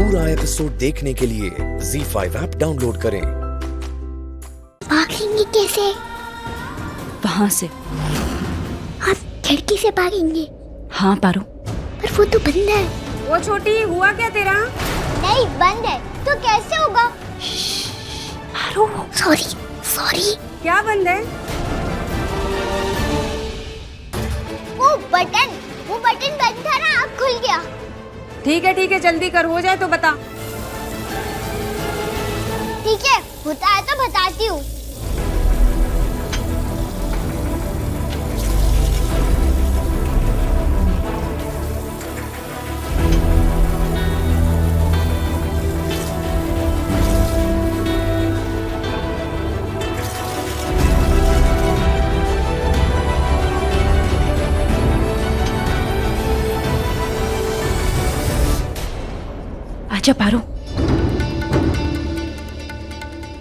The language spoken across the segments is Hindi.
पूरा एपिसोड देखने के लिए ZEE5 ऐप डाउनलोड करें। भागेंगे कैसे? वहाँ से। आप खिड़की से भागेंगे? हाँ पारो। पर वो तो बंद है। वो छोटी, हुआ क्या तेरा? नहीं बंद है तो कैसे होगा? पारो सॉरी क्या बंद है? वो बटन बंद था ना, अब खुल गया। ठीक है जल्दी कर, हो जाए तो बता। ठीक है, होता है तो बताती हूँ। आजा पारो,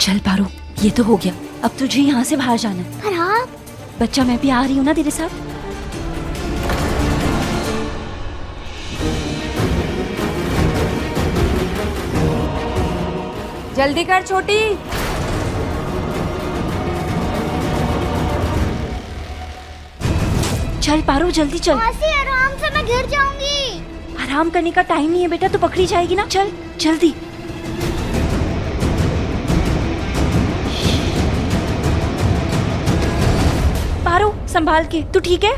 चल पारो, ये तो हो गया। अब तुझे यहाँ से बाहर जाना है। पर आप? बच्चा मैं भी आ रही हूँ ना तेरे साथ। जल्दी कर छोटी। चल पारो जल्दी चल। मासी आराम से, मैं गिर जाऊंगी। आराम करने का टाइम नहीं है बेटा, तो पकड़ी जाएगी ना। चल जल्दी। पारो संभाल के, तू ठीक है?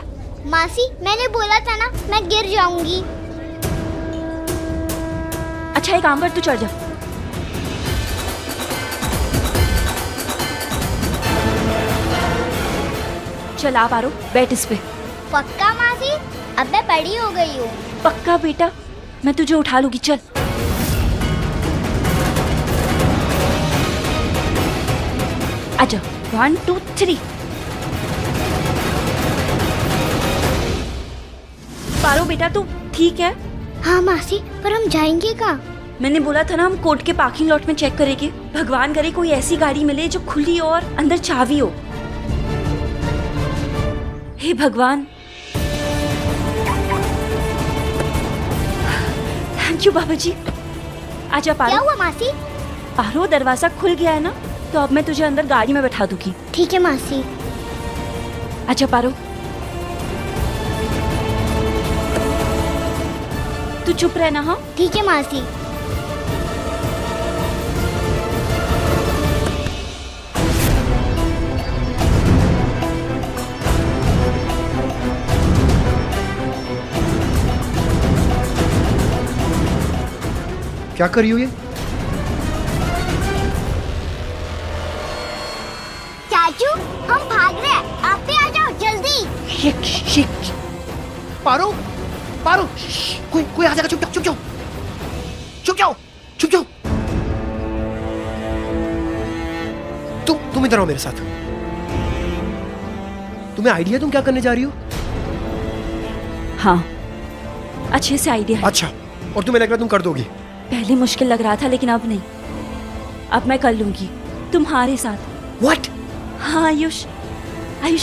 मासी मैंने बोला था ना, मैं गिर जाऊंगी। अच्छा एक काम कर, तू चढ़ जा। चल आ पारो, बैठ इस पे। पक्का मासी? अब मैं बड़ी हो गई हूँ। पक्का बेटा, मैं तुझे उठा लूंगी। चल आजा। 1 2 3। पारो बेटा तू ठीक है? हाँ मासी, पर हम जाएंगे कहाँ? मैंने बोला था ना, हम कोर्ट के पार्किंग लॉट में चेक करेंगे। भगवान करे कोई ऐसी गाड़ी मिले जो खुली और अंदर चाबी हो। हे भगवान, थैंक यू बाबा जी। आजा पारो। क्या हुआ मासी? पारो दरवाजा खुल गया है ना, तो अब मैं तुझे अंदर गाड़ी में बैठा दूंगी। ठीक है मासी। आजा पारो, तू चुप रहना। हाँ ठीक है मासी। क्या कर रही हो ये? चाचू हम भाग रहे हैं, आप भी आ जाओ जल्दी। पारो कोई आ जाएगा। चुप जाओ। तुम इधर आओ मेरे साथ। तुम्हें आइडिया तुम क्या करने जा रही हो? हाँ अच्छे से आइडिया है। अच्छा, और तुम्हें लग रहा है तुम कर दोगी? पहले मुश्किल लग रहा था, लेकिन अब नहीं। अब मैं कर लूंगी तुम्हारे साथ। What? हाँ आयुष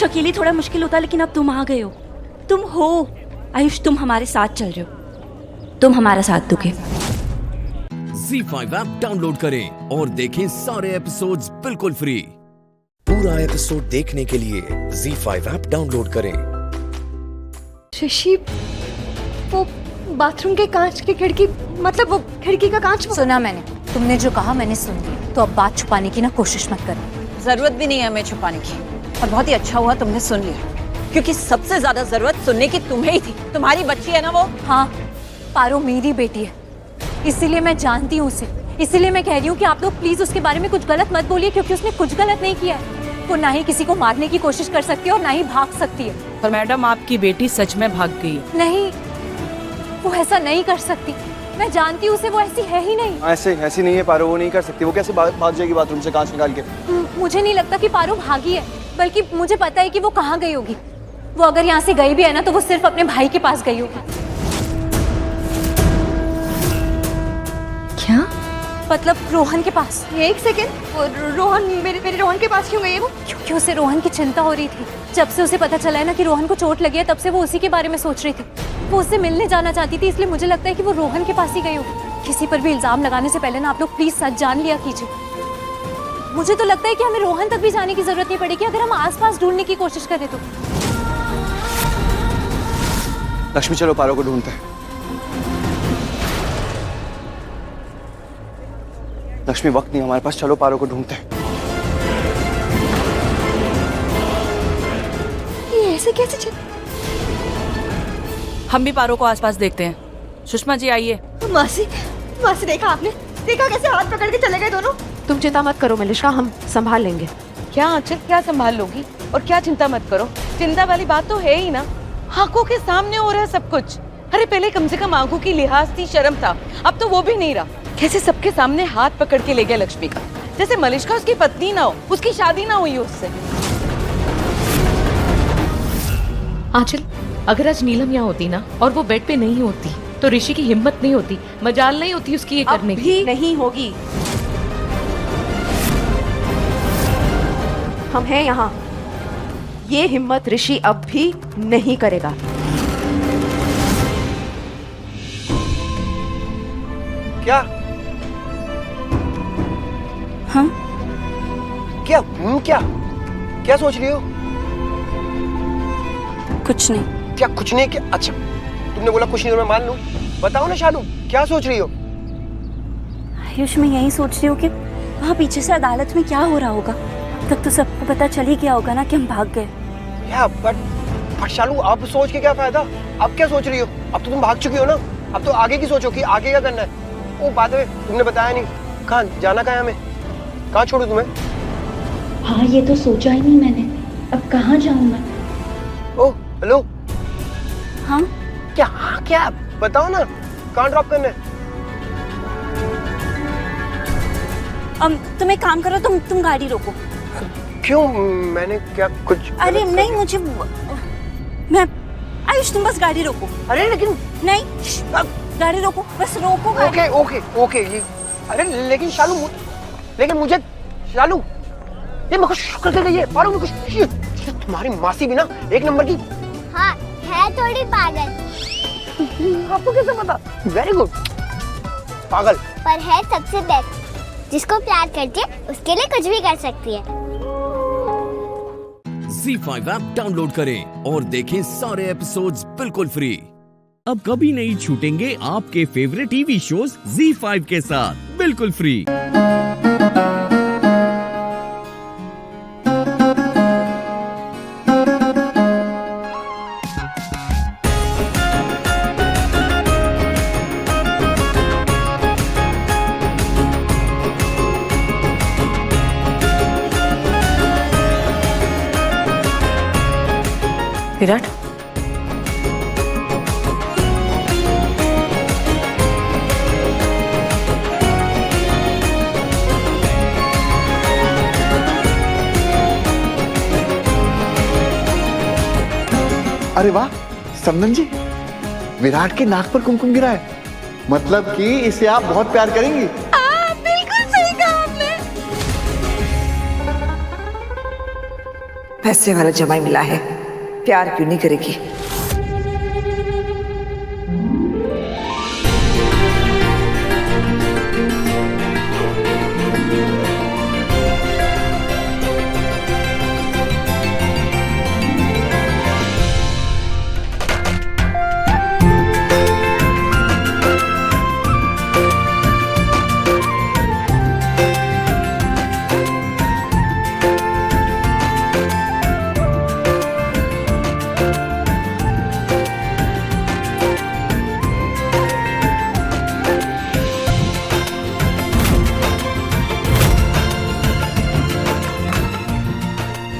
अकेले थोड़ा मुश्किल होता, लेकिन अब तुम आ गए हो। तुम हो आयुष, तुम हमारे साथ चल रहे हो, तुम हमारा साथ दोगे। ZEE5 ऐप डाउनलोड करें और देखें सारे एपिसोड्स बिल्कुल फ्री। पूरा एपिसोड देखने के लिए ZEE5 ऐप डाउनलोड करें। शशि, वो बाथरूम के कांच की खिड़की, मतलब वो खिड़की का कांच। सुना मैंने, तुमने जो कहा मैंने सुन लिया। तो अब बात छुपाने की ना कोशिश मत करना। जरूरत भी नहीं है हमें छुपाने की, और बहुत ही अच्छा हुआ तुमने सुन लिया, क्योंकि सबसे ज्यादा जरूरत सुनने की तुम्हें ही थी। तुम्हारी बच्ची है ना वो। हाँ पारो मेरी बेटी है, इसीलिए मैं जानती हूँ उसे। इसीलिए मैं कह रही हूँ कि आप लोग प्लीज उसके बारे में कुछ गलत मत बोलिए, क्योंकि उसने कुछ गलत नहीं किया है। वो ना ही किसी को मारने की कोशिश कर सकती है और ना ही भाग सकती है। पर मैडम आपकी बेटी सच में भाग गई है। नहीं, वो ऐसा नहीं कर सकती। मैं जानती हूँ उसे, वो ऐसी है ही नहीं। ऐसी नहीं है पारो, वो नहीं कर सकती। वो कैसे भाग जाएगी बाथरूम से कांच निकाल के? मुझे नहीं लगता कि पारो भागी है, बल्कि मुझे पता है कि वो कहाँ गई होगी। वो अगर यहाँ से गई भी है ना, तो वो सिर्फ अपने भाई के पास गई होगी। क्या? मतलब रोहन के पास। एक सेकेंड, रोहन मेरे रोहन के पास क्यों गई है वो? क्योंकि उसे रोहन की चिंता हो रही थी। जब से उसे पता चला है ना कि रोहन को चोट लगी है, तब से वो उसी के बारे में सोच रही थी। वो उससे मिलने जाना चाहती थी, इसलिए मुझे लगता है कि वो रोहन के पास ही गई होगी। किसी पर भी इल्जाम लगाने से पहले ना आप लोग प्लीज सच जान लिया कीजिए। मुझे तो लगता है कि हमें रोहन तक भी जाने की जरूरत नहीं पड़ेगी अगर हम आसपास ढूंढने की कोशिश करें तो। लक्ष्मी चलो पारो को ढूंढते हैं। लक्ष्मी वक्त नहीं हमारे पास, चलो पारो को ढूंढते हैं। ये ऐसे कैसे चल? हम भी पारो को आसपास देखते हैं। सुषमा जी आइए। मासी, मासी देखा आपने? देखा कैसे हाथ पकड़ के चले गए दोनों? तुम चिंता मत करो मलिश्का, हम संभाल लेंगे। क्या आंचल, क्या संभाल लोगी? और क्या चिंता मत करो, चिंता वाली बात तो है ही ना। आंखों के सामने हो रहा है सब कुछ। अरे पहले कम से कम आंखों की लिहाज थी, शर्म था, अब तो वो भी नहीं रहा। कैसे सबके सामने हाथ पकड़ के ले गया लक्ष्मी का, जैसे मलिश्का उसकी पत्नी ना हो, उसकी शादी ना हुई उससे। आंचल, अगर आज नीलम यहाँ होती ना और वो बेड पे नहीं होती तो ऋषि की हिम्मत नहीं होती, मजाल नहीं होती उसकी ये करने की। भी नहीं होगी। हम हैं यहाँ। ये हिम्मत ऋषि अब भी नहीं करेगा। क्या? हाँ? क्या? क्या? क्या सोच रही हो? कुछ नहीं। क्या कुछ नहीं? क्या? अच्छा, तुमने बोला कुछ नहीं तो मैं मान लूं। बताओ ना शालू, क्या सोच रही हो? आयुष, मैं यही सोच रही हूँ कि वहाँ पीछे से अदालत में क्या हो रहा होगा। अब तक तो सबको पता चल ही गया होगा ना कि हम भाग गए। या बट शालू, अब सोच के क्या फायदा? अब क्या सोच रही हो? अब तो तुम भाग चुकी हो ना, अब तो आगे की सोचो कि आगे क्या करना है। ओ बात है, तुमने बताया नहीं, कहाँ जाना, कहाँ है हमें? कहाँ छोड़ू तुम्हें? हाँ, ये तो सोचा ही नहीं मैंने। अब कहाँ जाऊँ मैं? ओ हेलो। हाँ क्या? हाँ क्या? बताओ ना, कहाँ ड्रॉप करना है? तुम एक काम करो, तुम गाड़ी रोको। क्यों? मैंने क्या कुछ? अरे नहीं, मुझे मैं आयुष, तुम बस गाड़ी रोको। अरे लेकिन नहीं, गाड़ी रोको, बस रोको गाड़ी। Okay okay okay. ये अरे लेकिन शालू, लेकिन मुझे शालू, ये मुझे शुक्र कर गई है पारो, मुझे तुम्हारी मासी भी ना एक नंबर की। हाँ, है थोड़ी पागल। आपको कैसे पता? Very good. पागल पर है सबसे बेस्ट। जिसको प्यार करती है उसके लिए कुछ भी कर सकती है। ZEE5 ऐप डाउनलोड करें और देखें सारे एपिसोड्स बिल्कुल फ्री। अब कभी नहीं छूटेंगे आपके फेवरेट टीवी शोज ZEE5 के साथ बिल्कुल फ्री। विराट, अरे वाह समदन जी, विराट के नाक पर कुमकुम गिरा है, मतलब कि इसे आप बहुत प्यार करेंगी। बिल्कुल सही कहा आपने। पैसे वाला जमाई मिला है, प्यार क्यों नहीं करेगी?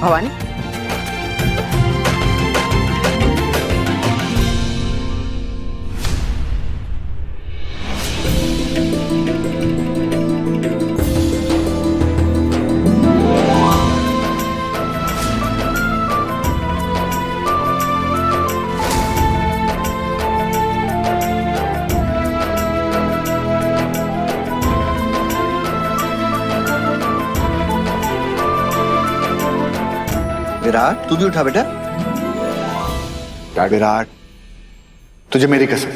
भवानी, विराट तू भी उठा बेटा। विराट तुझे मेरी कसम,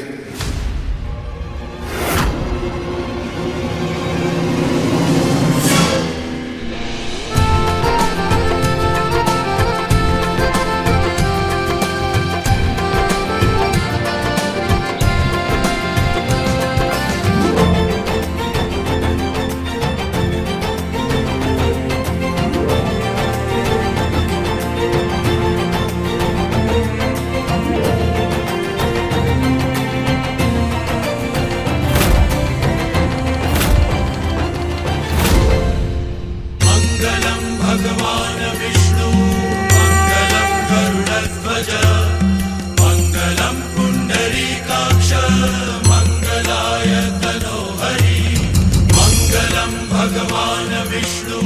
भगवान विष्णु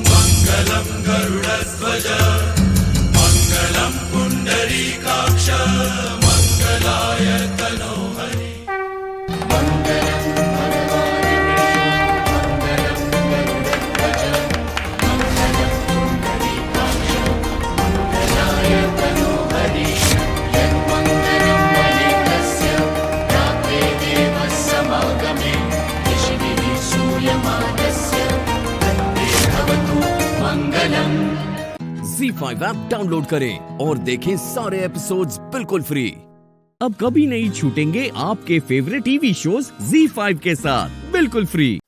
मंगलम गरुड़ध्वज मंगलम पुंडरीकाक्ष मंगलाय तनोहरि ZEE5 ऐप डाउनलोड करें और देखें सारे एपिसोड्स बिल्कुल फ्री। अब कभी नहीं छूटेंगे आपके फेवरेट टीवी शोज ZEE5 के साथ बिल्कुल फ्री।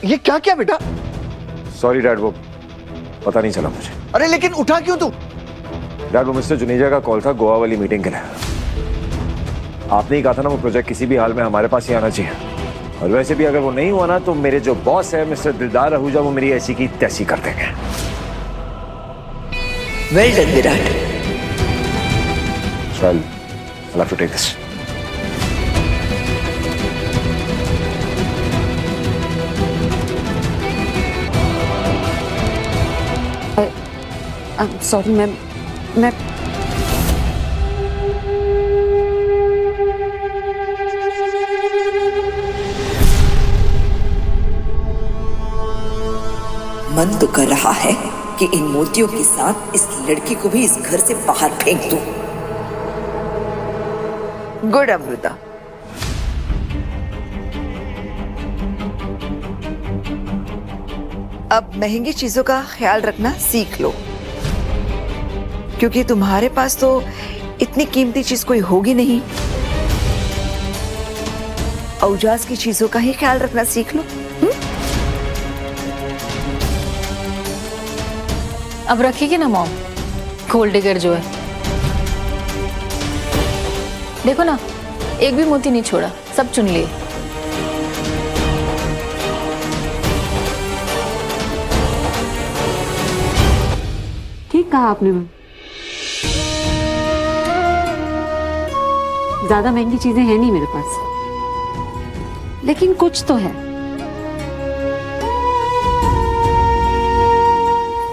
ये क्या किया बेटा? सॉरी डैड, वो पता नहीं चला मुझे। अरे लेकिन उठा क्यों तू? डैड, वो मिस्टर जुनेजा का कॉल था गोवा वाली मीटिंग के लिए। आपने ही कहा था ना वो प्रोजेक्ट किसी भी हाल में हमारे पास ही आना चाहिए, और वैसे भी अगर वो नहीं हुआ ना तो मेरे जो बॉस है मिस्टर दिलदार आहूजा वो मेरी ऐसी की तैसी कर देंगे। Well done Virat. Well, I'll have to take this. Sorry, मैं मन तो कर रहा है कि इन मोतियों के साथ इस लड़की को भी इस घर से बाहर फेंक दूं। गुड अमृता। अब महंगी चीजों का ख्याल रखना सीख लो, क्योंकि तुम्हारे पास तो इतनी कीमती चीज कोई होगी नहीं। औजास की चीजों का ही ख्याल रखना सीख लो। अब रखेगी ना मॉम गोल्ड डिगर जो है। देखो ना, एक भी मोती नहीं छोड़ा, सब चुन लिए। ठीक कहा आपने मैम। ज्यादा महंगी चीजें हैं नहीं मेरे पास, लेकिन कुछ तो है।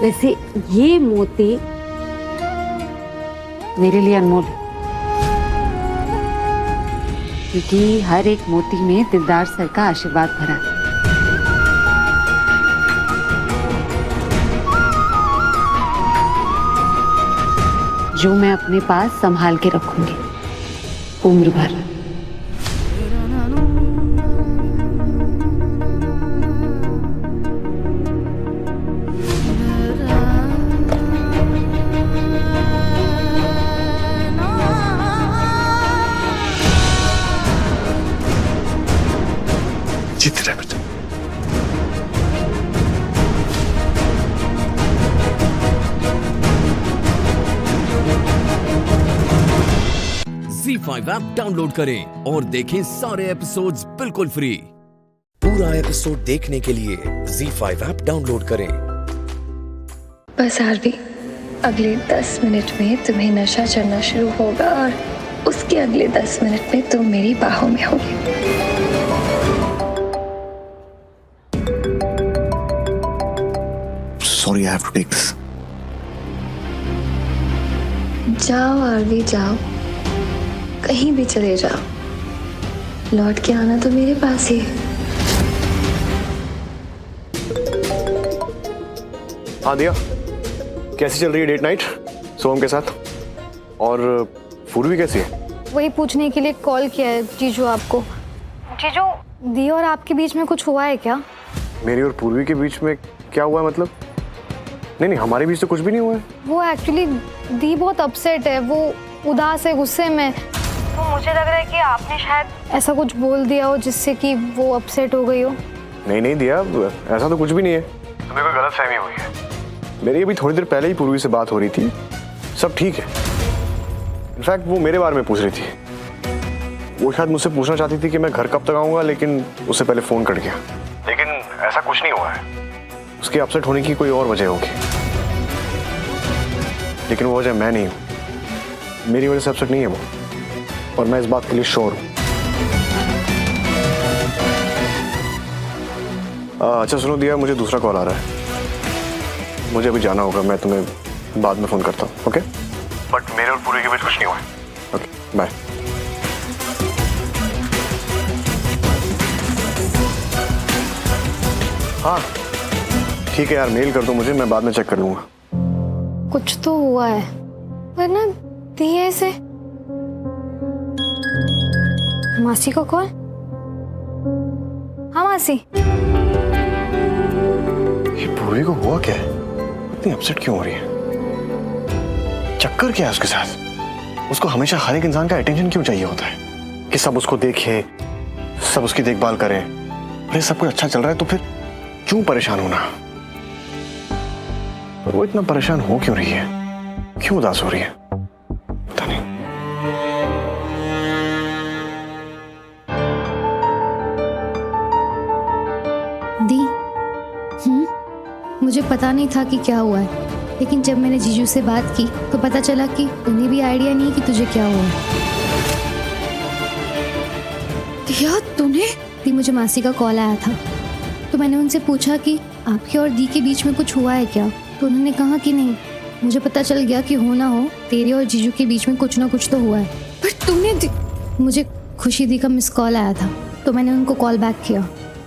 वैसे ये मोती मेरे लिए अनमोल है, क्योंकि हर एक मोती में दिलदार सर का आशीर्वाद भरा है। जो मैं अपने पास संभाल के रखूंगी उम्र भर। जीत रहे बेटा। ZEE5 ऐप डाउनलोड करें और देखें सारे एपिसोड्स बिल्कुल फ्री। पूरा एपिसोड देखने के लिए ZEE5 ऐप डाउनलोड करें। बस आरवी, अगले 10 मिनट में तुम्हें नशा चढ़ना शुरू होगा और उसके अगले 10 मिनट में तुम मेरी बाहों में होगे। Sorry, I have to take this. जाओ आरवी जाओ, कहीं भी चले जाओ, लौट के आना तो मेरे पास ही है। हाँ दिया, कैसी चल रही है डेट नाइट सोहम के साथ? और पूर्वी कैसी है? वही पूछने के लिए कॉल किया है जीजू आपको। जीजू, दी और आपके बीच में कुछ हुआ है क्या? मेरी और पूर्वी के बीच में क्या हुआ है मतलब? नहीं नहीं, हमारे बीच तो कुछ भी नहीं हुआ है। वो एक्चुअली दी बहुत अपसेट है, वो उदास है, गुस्से में। तो मुझे लग रहा है कि आपने शायद ऐसा कुछ बोल दिया हो जिससे कि वो अपसेट हो गई हो। नहीं नहीं दिया, ऐसा तो कुछ भी नहीं है। तुम्हें कोई गलतफहमी हुई है। मेरी अभी थोड़ी देर पहले ही पूर्वी से बात हो रही थी, सब ठीक है। इनफैक्ट वो मेरे बारे में पूछ रही थी। वो शायद मुझसे पूछना चाहती थी कि मैं घर कब तक आऊँगा, लेकिन उससे पहले फ़ोन कट गया। लेकिन ऐसा कुछ नहीं हुआ है। उसके अपसेट होने की कोई और वजह होगी, लेकिन वो वजह मैं नहीं हूँ। मेरी वजह से अपसेट नहीं है वो, और मैं इस बात के लिए श्योर हूँ। अच्छा सुनो दिया, मुझे दूसरा कॉल आ रहा है, मुझे अभी जाना होगा। मैं तुम्हें बाद में फ़ोन करता हूँ, ओके? बट मेरे और पूरी के बीच कुछ नहीं हुआ है। Okay bye. हाँ ठीक है यार, मेल कर दो मुझे, मैं बाद में चेक कर लूँगा। कुछ तो हुआ है, वरना दी ऐसे। मासी को कॉल। हाँ मासी। ये पूरी को हुआ क्या है? इतनी अपसेट क्यों हो रही है? चक्कर क्या है उसके साथ? उसको हमेशा हर एक इंसान का अटेंशन क्यों चाहिए होता है कि सब उसको देखे, सब उसकी देखभाल करें? अरे सब कुछ अच्छा चल रहा है तो फिर क्यों परेशान होना? पर वो इतना परेशान हो क्यों रही है? क्यों उदास हो रही है? पता नहीं। दी, मुझे पता नहीं था कि क्या हुआ है, लेकिन जब मैंने जीजू से बात की तो पता चला कि उन्हें भी आइडिया नहीं कि तुझे क्या हुआ है। दिया, तूने? दी, मुझे मासी का कॉल आया था, तो मैंने उनसे पूछा कि आपके और दी के बीच में कुछ हुआ है क्या, तो उन्होंने कहा कि नहीं। मुझे पता चल गया कि हो ना हो तेरे और जीजू के बीच में कुछ ना कुछ तो हुआ है। पर तुमने मुझे खुशी दी का मिस कॉल आया था, तो मैंने उनको कॉल बैक किया,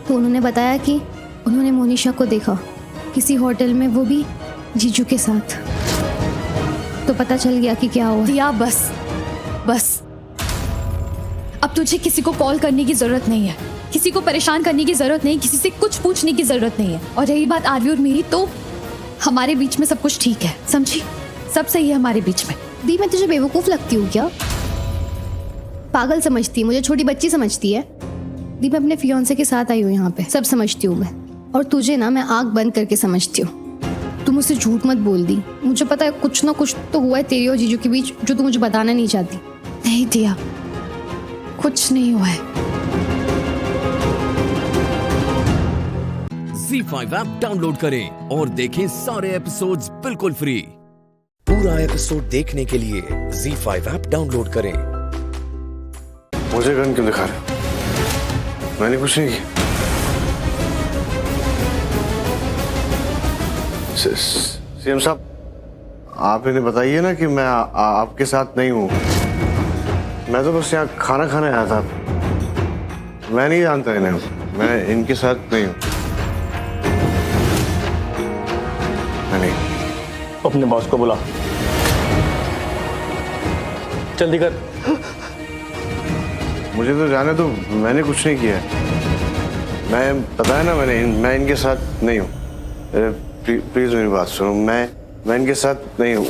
तो उन्होंने बताया कि उन्होंने मोनिशा को देखा किसी होटल में, वो भी जीजू के साथ। तो पता चल गया कि क्या हुआ। दिया बस बस, अब तुझे किसी को कॉल करने की जरूरत नहीं है, किसी को परेशान करने की जरूरत नहीं, किसी से कुछ पूछने की जरूरत नहीं है। और रही बात आरवी और मेरी, तो हमारे बीच में सब कुछ ठीक है, समझी? सब सही है हमारे बीच में। दी, मैं तुझे बेवकूफ लगती हूँ क्या? पागल समझती है मुझे, छोटी बच्ची समझती है? दी, मैं अपने फियांसे के साथ आई हूँ यहाँ पे, सब समझती हूँ मैं। और तुझे ना मैं आंख बंद करके समझती हूँ। तू मुझसे झूठ मत बोल दी, मुझे पता है कुछ ना कुछ तो हुआ है तेरी और जीजू के बीच, जो तू मुझे बताना नहीं चाहती। नहीं दिया, कुछ नहीं हुआ है। ZEE5 ऐप डाउनलोड करें और देखें सारे एपिसोड्स बिल्कुल फ्री। पूरा एपिसोड देखने के लिए ZEE5 ऐप डाउनलोड करें। मुझे गन क्यों दिखा रहे? मैंने कुछ नहीं किया। सीएम साहब, आप इन्हें बताइए ना कि मैं आपके साथ नहीं हूँ। मैं तो बस यहाँ खाना खाने आया था। मैं नहीं जानता इन्हें, मैं इनके साथ नहीं हूँ। नहीं। अपने बॉस को बुला, जल्दी कर। मुझे तो जाने दो, मैंने कुछ नहीं किया। मैं पता है ना, मैं इनके साथ नहीं हूँ। प्लीज मेरी बात सुनो, मैं इनके साथ नहीं हूँ।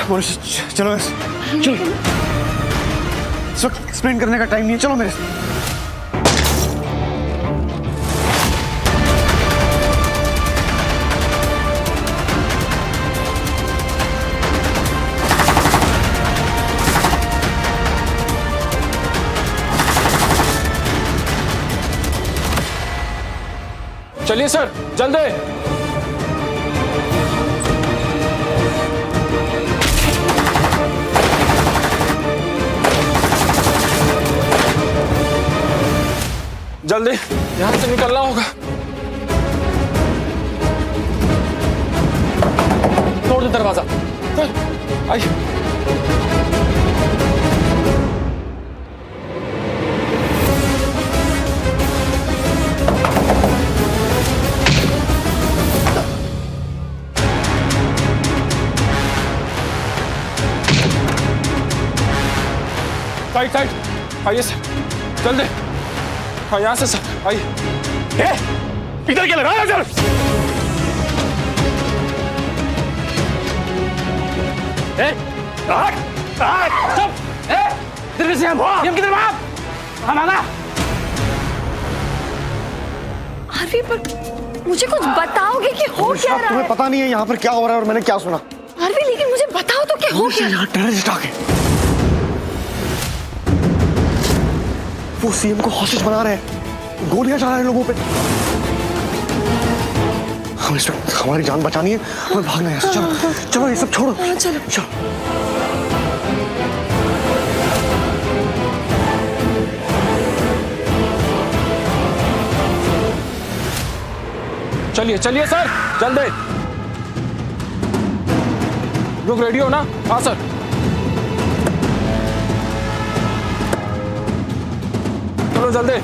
मोनिशा, चलो चलो, इस वक्त एक्सप्लेन करने का टाइम नहीं है, चलो मेरे साथ। चलिए सर, जल्दी। जल्दी यहाँ से निकलना होगा। तोड़ दे दरवाजा। आइए। साइड साइड आइए सर, जल्दी। हाँ यहाँ से सर आइए। इधर क्या लगा रहा है सर? इधर से हम किधर भाग? हम आना। आरवी, पर मुझे कुछ बताओगे कि हो क्या रहा है? तुम्हें पता नहीं है यहाँ पर क्या हो रहा है और मैंने क्या सुना? आरवी, लेकिन मुझे बताओ तो क्या हो क्या? यहाँ टेररिस्ट आ गए। वो सीएम को हॉस्टेज बना रहे हैं, गोलियां चला रहे हैं लोगों पे। हमें हमारी जान बचानी है, हमें भागना है। चलो चलो ये सब छोड़ो। चलो चलो। चलिए चलिए सर, जल्दी। लोग रेडी हो ना? हाँ सर। चलो जल्दी।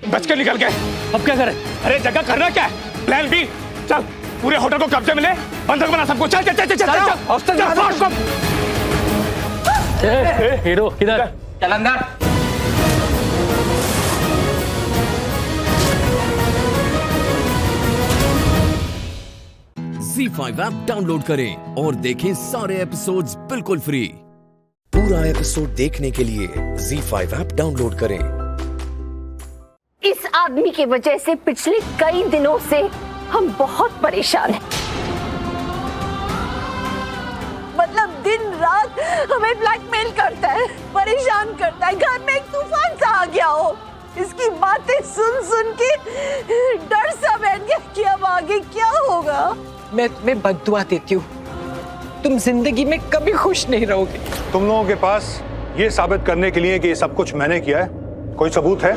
बच के निकल गए, अब क्या करें? अरे जगह करना क्या है? Plan B. चल पूरे होटल को कब्जे में ले, बंधक बना सबको। चल चल चल चल चल। हीरो किधर? चल अंदर। ZEE5 ऐप डाउनलोड करें और देखें सारे एपिसोड्स बिल्कुल फ्री। पूरा एपिसोड देखने के लिए ZEE5 ऐप डाउनलोड करें। इस आदमी की वजह से पिछले कई दिनों से हम बहुत परेशान हैं। मतलब दिन रात हमें ब्लैकमेल करता है, परेशान करता है। घर में एक तूफान सा आ गया हो। इसकी बातें सुन सुन के डर सा बैठ गया कि अब आगे क्या होगा। मैं तुम्हें बद्दुआ देती हूँ, तुम जिंदगी में कभी खुश नहीं रहोगे। तुम लोगों के पास ये साबित करने के लिए कि ये सब कुछ मैंने किया है, कोई सबूत है?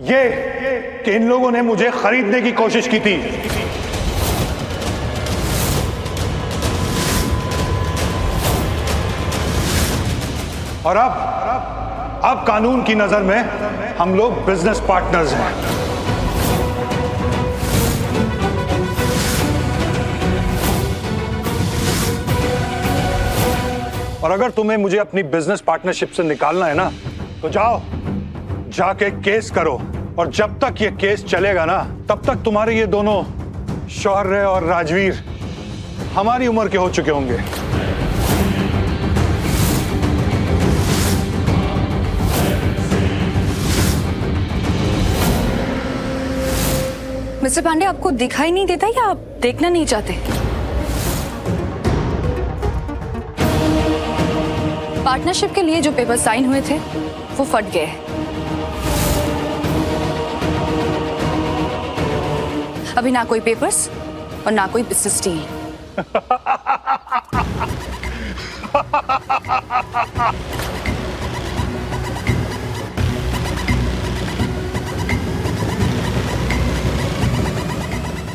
ये कि इन लोगों ने मुझे खरीदने की कोशिश की थी। और अब कानून की नजर में हम लोग बिजनेस पार्टनर्स हैं। और अगर तुम्हें मुझे अपनी बिजनेस पार्टनरशिप से निकालना है ना, तो जाओ जाके केस करो। और जब तक ये केस चलेगा ना, तब तक तुम्हारे ये दोनों शौर्य और राजवीर हमारी उम्र के हो चुके होंगे। मिस्टर पांडे, आपको दिखाई नहीं देता या आप देखना नहीं चाहते? पार्टनरशिप के लिए जो पेपर साइन हुए थे वो फट गए। अभी ना कोई पेपर्स और ना कोई बिजनेस डील।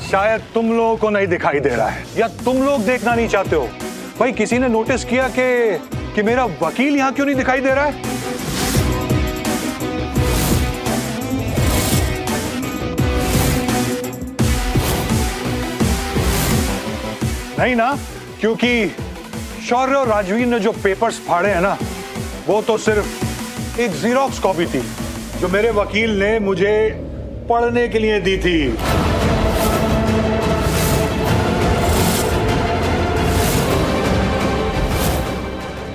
शायद तुम लोगों को नहीं दिखाई दे रहा है, या तुम लोग देखना नहीं चाहते हो। भाई किसी ने नोटिस किया कि मेरा वकील यहां क्यों नहीं दिखाई दे रहा है? नहीं ना, क्योंकि शौर्य और राजवीर ने जो पेपर्स फाड़े हैं ना, वो तो सिर्फ एक ज़ेरॉक्स कॉपी थी जो मेरे वकील ने मुझे पढ़ने के लिए दी थी।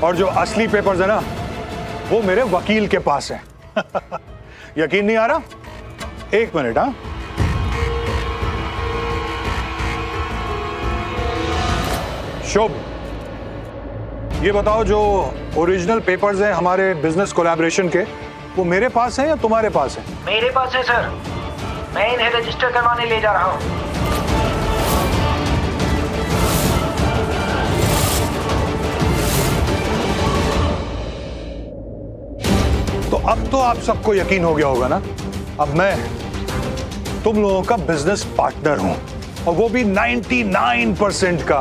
और जो असली पेपर्स है ना, वो मेरे वकील के पास है। यकीन नहीं आ रहा? एक मिनट। हाँ, शुभ, ये बताओ, जो ओरिजिनल पेपर्स हैं हमारे बिजनेस कोलैबोरेशन के, वो मेरे पास हैं या तुम्हारे पास हैं? मेरे पास है सर, मैं इन्हें रजिस्टर करवाने ले जा रहा हूँ। अब तो आप सबको यकीन हो गया होगा ना, अब मैं तुम लोगों का बिजनेस पार्टनर हूं, और वो भी 99% का।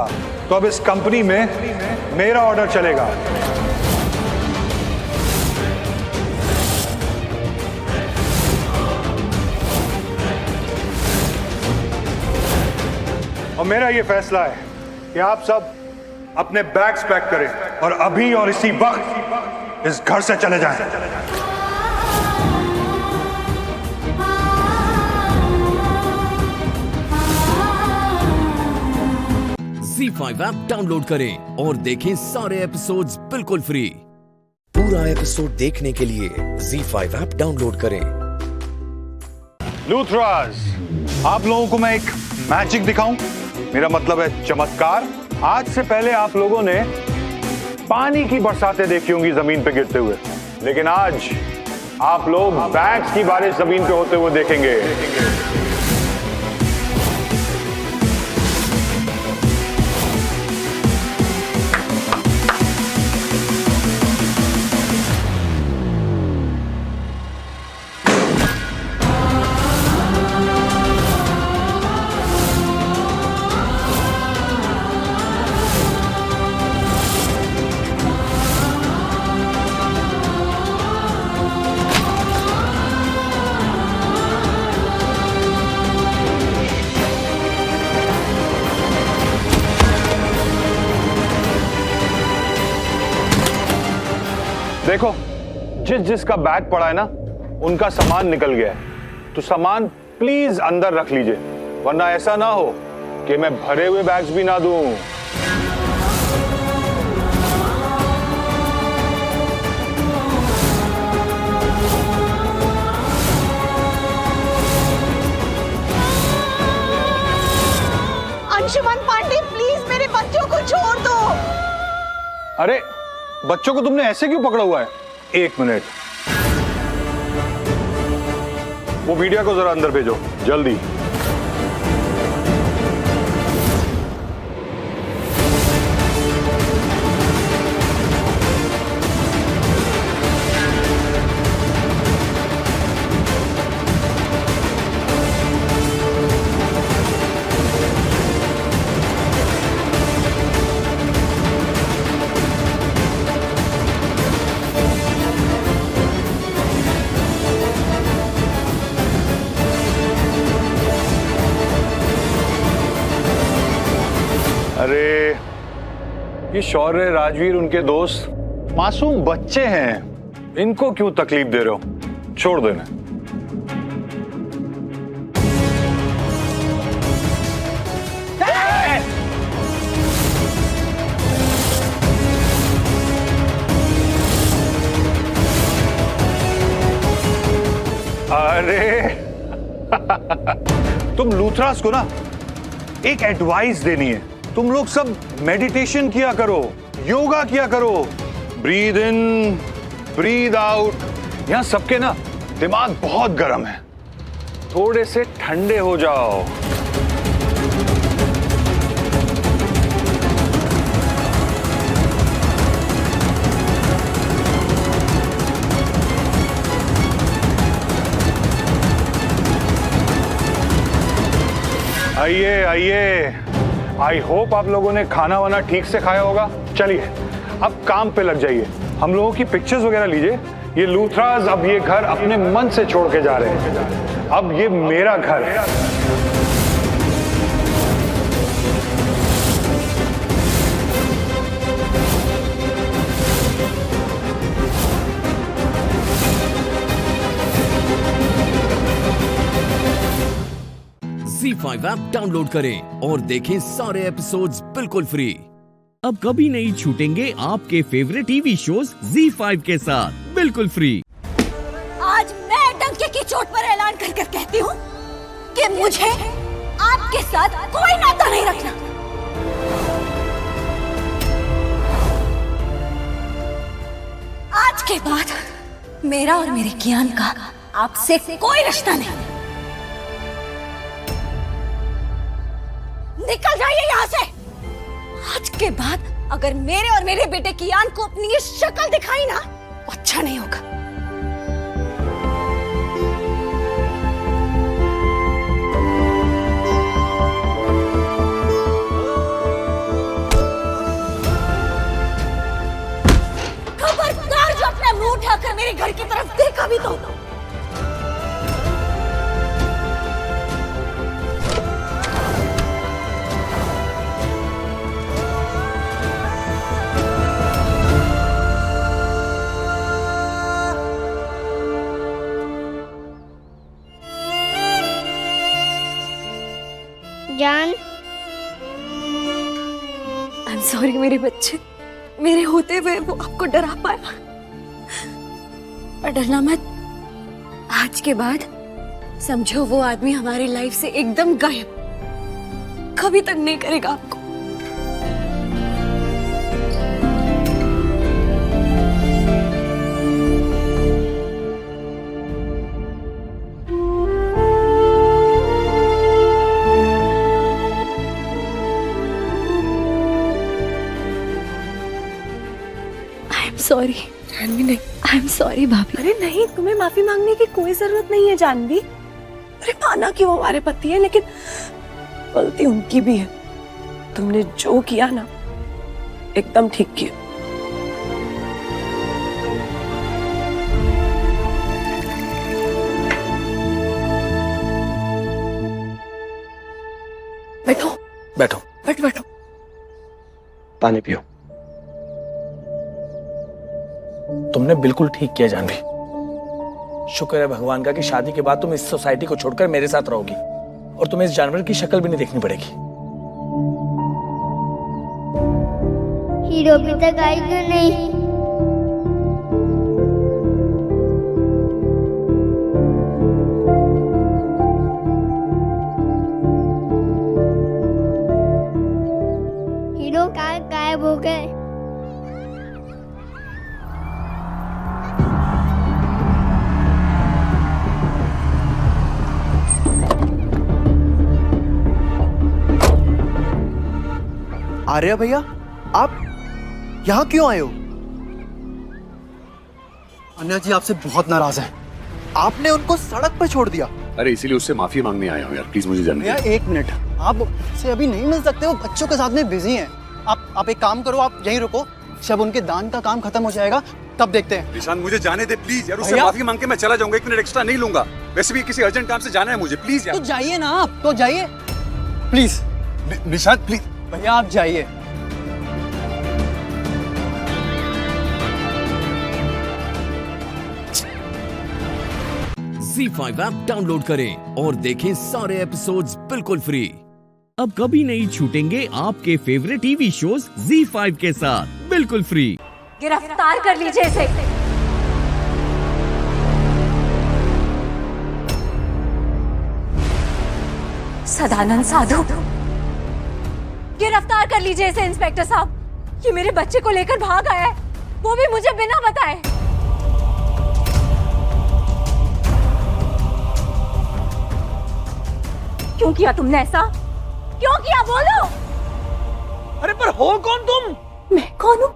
तो अब इस कंपनी में मेरा ऑर्डर चलेगा। और मेरा ये फैसला है कि आप सब अपने बैग्स पैक करें और अभी और इसी वक्त इस घर से चले जाएं। ZEE5 ऐप डाउनलोड करें और देखें सारे एपिसोड्स बिल्कुल फ्री। पूरा एपिसोड देखने के लिए ZEE5 ऐप डाउनलोड करें। लूथराज, आप लोगों को मैं एक मैजिक दिखाऊं, मेरा मतलब है चमत्कार। आज से पहले आप लोगों ने पानी की बरसातें देखी होंगी जमीन पे गिरते हुए, लेकिन आज आप लोग बैग्स की बारिश जमीन पे होते हुए देखेंगे। देखो, जिसका बैग पड़ा है ना, उनका सामान निकल गया है, तो सामान प्लीज अंदर रख लीजिए, वरना ऐसा ना हो कि मैं भरे हुए बैग्स भी ना दूं। अंशुमन पांडे, प्लीज मेरे बच्चों को छोड़ दो। अरे, बच्चों को तुमने ऐसे क्यों पकड़ा हुआ है? एक मिनट, वो मीडिया को जरा अंदर भेजो, जल्दी। अरे, ये शौर्य, राजवीर, उनके दोस्त मासूम बच्चे हैं, इनको क्यों तकलीफ दे रहे हो? छोड़ देना। अरे तुम लूथरास को ना एक एडवाइस देनी है। तुम लोग सब मेडिटेशन किया करो, योगा किया करो, ब्रीद इन, ब्रीद आउट। यहां सबके ना दिमाग बहुत गर्म है, थोड़े से ठंडे हो जाओ। आइए आइए, आई होप आप लोगों ने खाना वाना ठीक से खाया होगा। चलिए अब काम पे लग जाइए, हम लोगों की पिक्चर्स वगैरह लीजिए। ये लूथरास अब ये घर अपने मन से छोड़ के जा रहे हैं, अब ये मेरा घर है। ZEE5 ऐप डाउनलोड करें और देखें सारे एपिसोड्स बिल्कुल फ्री। अब कभी नहीं छूटेंगे आपके फेवरेट टीवी शोज ZEE5 के साथ बिल्कुल फ्री। आज मैं डंके की चोट पर ऐलान कर कहती हूँ कि मुझे आपके साथ कोई नाता नहीं रखना। आज के बाद मेरा और मेरे कियान का आपसे कोई रिश्ता नहीं। निकल जाइए यहाँ से। आज के बाद अगर मेरे और मेरे बेटे कियान को अपनी ये शक्ल दिखाई ना, अच्छा नहीं होगा। बता भी तो। जान, आई एम सॉरी मेरे बच्चे, मेरे होते हुए वो आपको डरा पाया। पर डरना मत, आज के बाद समझो वो आदमी हमारी लाइफ से एकदम गायब, कभी तक नहीं करेगा आपको। सॉरी जानवी, नहीं आई एम सॉरी भाभी। अरे नहीं, तुम्हें माफी मांगने की कोई जरूरत नहीं है जानवी। अरे माना कि वो हमारे पति है, लेकिन गलती उनकी भी है। तुमने जो किया ना, एकदम ठीक किया। बैठो बैठो बैठो। पानी पियो। तुमने बिल्कुल ठीक किया जानवी। शुक्र है भगवान का कि शादी के बाद तुम इस सोसाइटी को छोड़कर मेरे साथ रहोगी और तुम्हें इस जानवर की शक्ल भी नहीं देखनी पड़ेगी। हीरो अभी तक आई क्यों नहीं? हीरो कहाँ गायब हो गए? आर्या भैया, आप यहाँ क्यों आए हो? अन्या जी आपसे बहुत नाराज हैं। आपने उनको सड़क पर छोड़ दिया। अरे इसीलिए उससे माफी मांगने आया हूँ यार, प्लीज मुझे जाने भैया एक मिनट, आप से अभी नहीं मिल सकते, वो बच्चों के साथ में बिजी हैं। आप एक काम करो, आप यहीं रुको, जब उनके दान का काम खत्म हो जाएगा तब देखते हैं। निशांत मुझे जाने दे प्लीज यार, उससे माफी मांग के मैं चला जाऊंगा, 1 मिनट एक्स्ट्रा नहीं लूंगा। वैसे भी किसी अर्जेंट काम से जाना है मुझे, प्लीज यार। तो जाइए ना, आप तो जाइए प्लीज। निशांत प्लीज भैया आप जाइए। ZEE5 ऐप डाउनलोड करें और देखें सारे एपिसोड्स बिल्कुल फ्री। अब कभी नहीं छूटेंगे आपके फेवरेट टीवी शोज ZEE5 के साथ बिल्कुल फ्री। गिरफ्तार कर लीजिए इसे। सदानंद साधु, गिरफ्तार कर लीजिए इसे इंस्पेक्टर साहब। ये मेरे बच्चे को लेकर भाग आया है, वो भी मुझे बिना बताए। क्यों किया तुमने ऐसा? क्यों किया बोलो? अरे पर हो कौन तुम? मैं कौन हूं?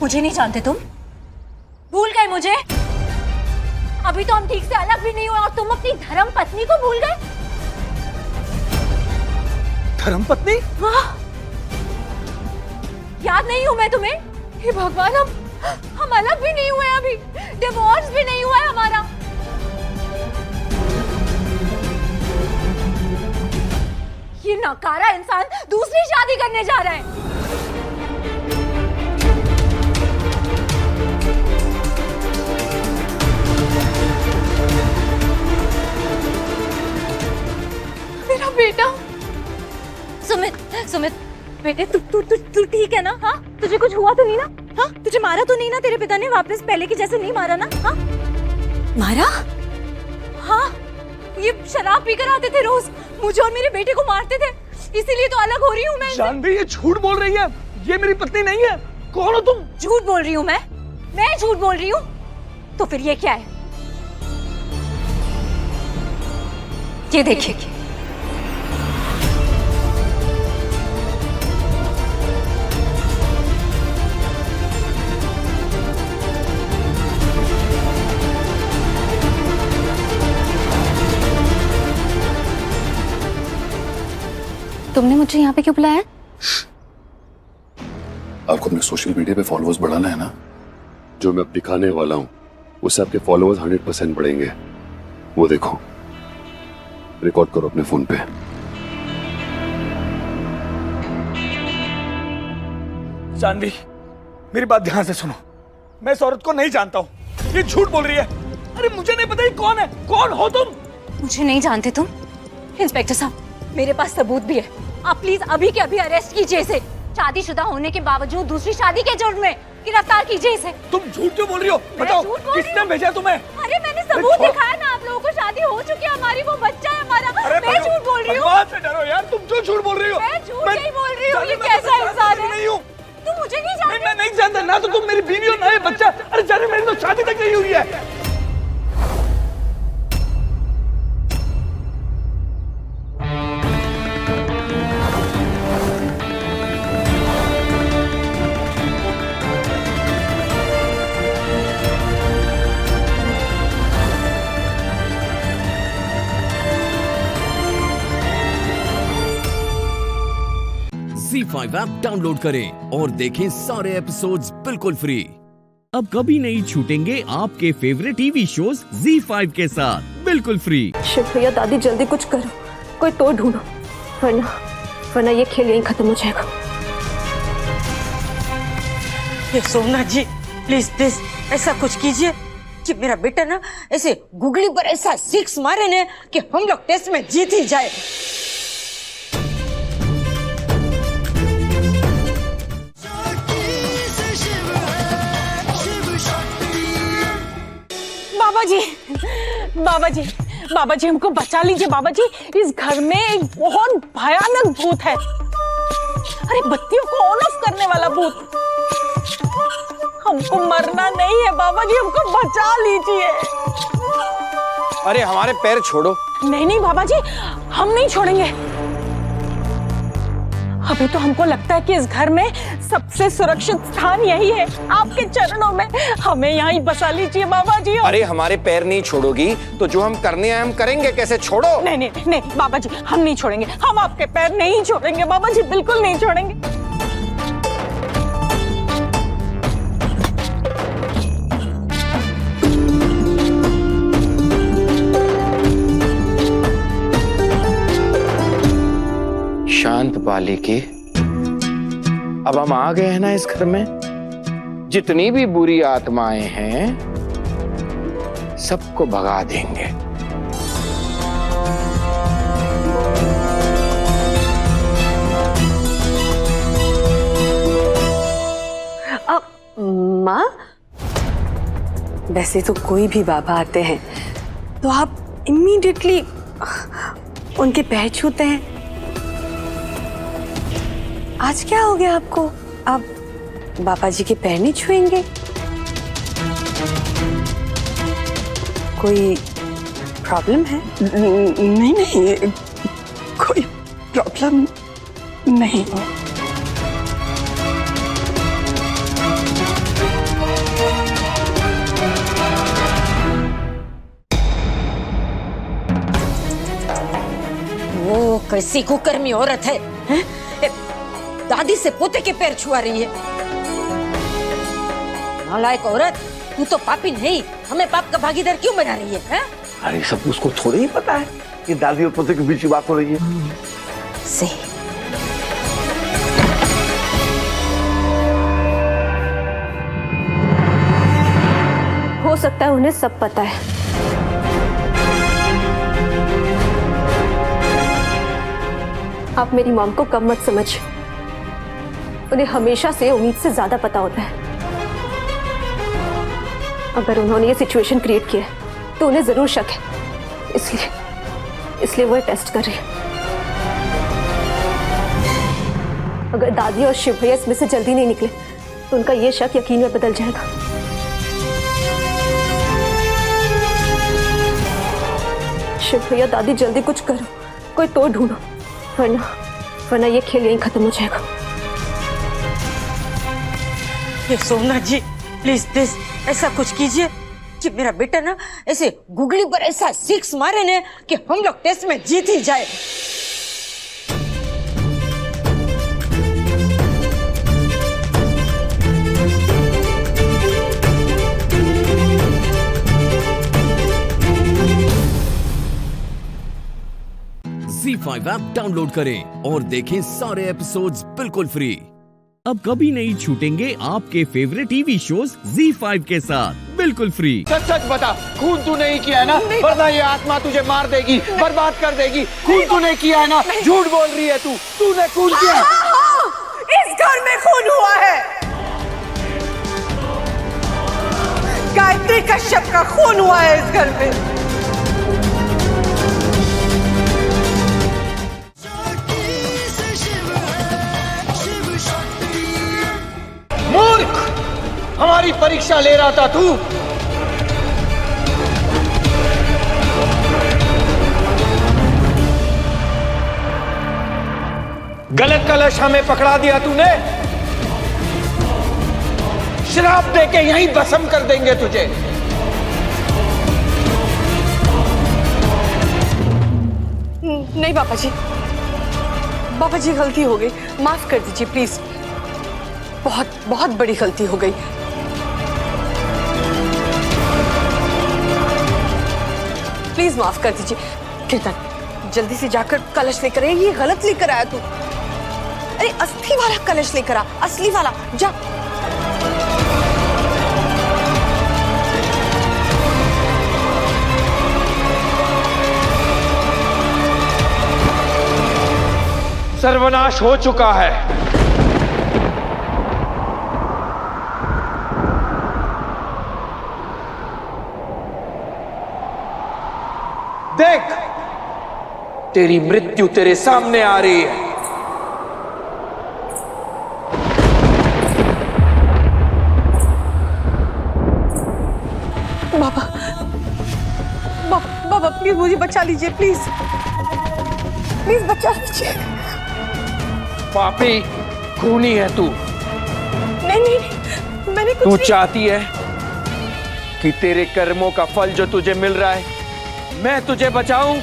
मुझे नहीं जानते तुम? भूल गए मुझे? अभी तो हम ठीक से अलग भी नहीं हुए और तुम अपनी धर्म पत्नी को भूल गए? धर्म पत्नी? हाँ, याद नहीं हूं मैं तुम्हें? हे भगवान, हम अलग भी नहीं हुए, अभी डिवोर्स भी नहीं हुआ है हमारा। ये नकारा इंसान दूसरी शादी करने जा रहा है। मेरा बेटा सुमित, सुमित बेटे, तू ठीक है ना? हाँ, तुझे कुछ हुआ तो नहीं ना? हाँ, तुझे मारा तो नहीं ना? तेरे पिता ने वापस पहले की जैसे नहीं मारा ना? हाँ, मारा? हाँ, ये शराब पीकर आते थे रोज, मुझे और मेरे बेटे को मारते थे, इसीलिए तो अलग हो रही हूँ मैं। जानवी ये झूठ बोल रही है, ये मेरी पत्नी नहीं है। कौन हो तुम? झूठ बोल रही हूँ मैं झूठ बोल रही हूँ? तो फिर ये क्या है? ये देखिए, तुमने मुझे यहाँ पे क्यों बुलाया? आपको अपने सोशल मीडिया पे फॉलोअर्स बढ़ाना है ना? जो मैं अब दिखाने वाला हूँ उससे आपके फॉलोअर्स 100% बढ़ेंगे। वो देखो, रिकॉर्ड करो अपने फोन पे। जानवी, मेरी बात ध्यान से सुनो। मैं इस औरत को नहीं जानता हूँ, ये झूठ बोल रही है। अरे मुझे नहीं पता ये कौन है। कौन हो तुम? मुझे नहीं जानते तुम? इंस्पेक्टर साहब, मेरे पास सबूत भी है। आप प्लीज अभी के अभी अरेस्ट कीजिए इसे। शादीशुदा होने के बावजूद दूसरी शादी के जुर्म में गिरफ्तार कीजिए इसे। तुम झूठ क्यों बोल रही हो? बताओ, किसने भेजा तुम्हें? अरे मैंने सबूत दिखाया ना, आप लोगों को शादी हो चुकी है हमारी, वो बच्चा है हमारा। मैं झूठ बोल रही हूँ? भगवान से डरो यार, तुम क्यों झूठ बोल रही हो? मैं झूठ नहीं बोल रही हूँ। ये कैसा इंसान है? नहीं हूँ। तुम मुझे नहीं जानते? मैं नहीं जानता ना, तो तुम मेरी बीवी हो ना ये बच्चा। अरे जाने, मेरी तो शादी तक नहीं हुई है। ZEE5 ऐप डाउनलोड करें और देखें सारे एपिसोड्स बिल्कुल फ्री। अब कभी नहीं छूटेंगे आपके फेवरेट टीवी शोज ZEE5 के साथ बिल्कुल फ्री। शिव भैया, दादी जल्दी कुछ करो, कोई तो ढूंढो, वरना ये खेल यहीं खत्म हो जाएगा। ये सोमनाथ जी, प्लीज प्लीज ऐसा कुछ कीजिए कि मेरा बेटा ना ऐसे गुगली पर ऐसा 6 मारे ने कि हम लोग टेस्ट में जीत ही जाए। बाबा जी हमको बचा लीजिए बाबा जी। इस घर में एक बहुत भयानक भूत है। अरे बत्तियों को ऑन ऑफ करने वाला भूत। हमको मरना नहीं है बाबा जी, हमको बचा लीजिए। अरे हमारे पैर छोड़ो। नहीं बाबा जी, हम नहीं छोड़ेंगे। अभी तो हमको लगता है कि इस घर में सबसे सुरक्षित स्थान यही है, आपके चरणों में। हमें यहाँ ही बसा लीजिए बाबा जी। अरे हमारे पैर नहीं छोड़ोगी तो जो हम करने आए हम करेंगे कैसे? छोड़ो। नहीं बाबा जी, हम नहीं छोड़ेंगे। हम आपके पैर नहीं छोड़ेंगे बाबा जी, बिल्कुल नहीं छोड़ेंगे। शांत बालिके, अब हम आ गए हैं ना इस घर में। जितनी भी बुरी आत्माएं हैं सबको भगा देंगे। माँ, वैसे तो कोई भी बाबा आते हैं तो आप इमीडिएटली उनके पैर छूते हैं। आज क्या हो गया आपको? आप बाबा जी के पैर नहीं छुएंगे? कोई प्रॉब्लम है? नहीं, कोई प्रॉब्लम नहीं। वो कैसी कुकर्मी औरत है, हैं? दादी से पोते के पैर छुआ रही है। नालायक औरत, तू तो पापी नहीं, हमें पाप का भागीदार क्यों बना रही है? अरे सब उसको थोड़ी ही पता है कि दादी और पोते के बीच की बात हो रही है। सही। हो सकता है उन्हें सब पता है। आप मेरी मॉम को कम मत समझ, उन्हें हमेशा से उम्मीद से ज्यादा पता होता है। अगर उन्होंने ये सिचुएशन क्रिएट किया है तो उन्हें जरूर शक है, इसलिए वो टेस्ट कर रही है। अगर दादी और शिव भैया इसमें से जल्दी नहीं निकले तो उनका ये शक यकीन में बदल जाएगा। शिव भैया, दादी जल्दी कुछ करो, कोई तो ढूंढो, वरना ये खेल यहीं खत्म हो जाएगा। ये सोमनाथ जी, प्लीज प्लीज ऐसा कुछ कीजिए कि मेरा बेटा ना ऐसे गुगली पर ऐसा 6 मारे ने कि हम लोग टेस्ट में जीत ही जाए। ZEE5 ऐप डाउनलोड करें और देखें सारे एपिसोड्स बिल्कुल फ्री। अब कभी नहीं छूटेंगे आपके फेवरेट टीवी शोज ZEE5 के साथ बिल्कुल फ्री। सच सच बता, खून तू नहीं किया है ना? वरना ये आत्मा तुझे मार देगी, बर्बाद कर देगी। खून तूने किया है ना? झूठ बोल रही है तू। तूने खून किया। इस घर में खून हुआ है। गायत्री कश्यप का खून हुआ है इस घर में। मूर्ख, हमारी परीक्षा ले रहा था तू। गलत कलश हमें पकड़ा दिया तूने। श्राप देके यहीं भस्म कर देंगे तुझे। नहीं पापा जी, पापा जी गलती हो गई, माफ कर दीजिए प्लीज। बहुत बहुत बड़ी गलती हो गई। प्लीज माफ कर दीजिए। कीर्तन जल्दी से जाकर कलश लेकर आए। ये गलत लेकर आया तू। अरे अस्थि वाला कलश लेकर आ, असली वाला। जा। सर्वनाश हो चुका है। देख, तेरी मृत्यु तेरे सामने आ रही है। बाबा, बाबा प्लीज मुझे बचा लीजिए, प्लीज प्लीज बचा लीजिए। पापी खूनी है तू। नहीं नहीं, मैंने कुछ तू नहीं। चाहती है कि तेरे कर्मों का फल जो तुझे मिल रहा है मैं तुझे बचाऊं?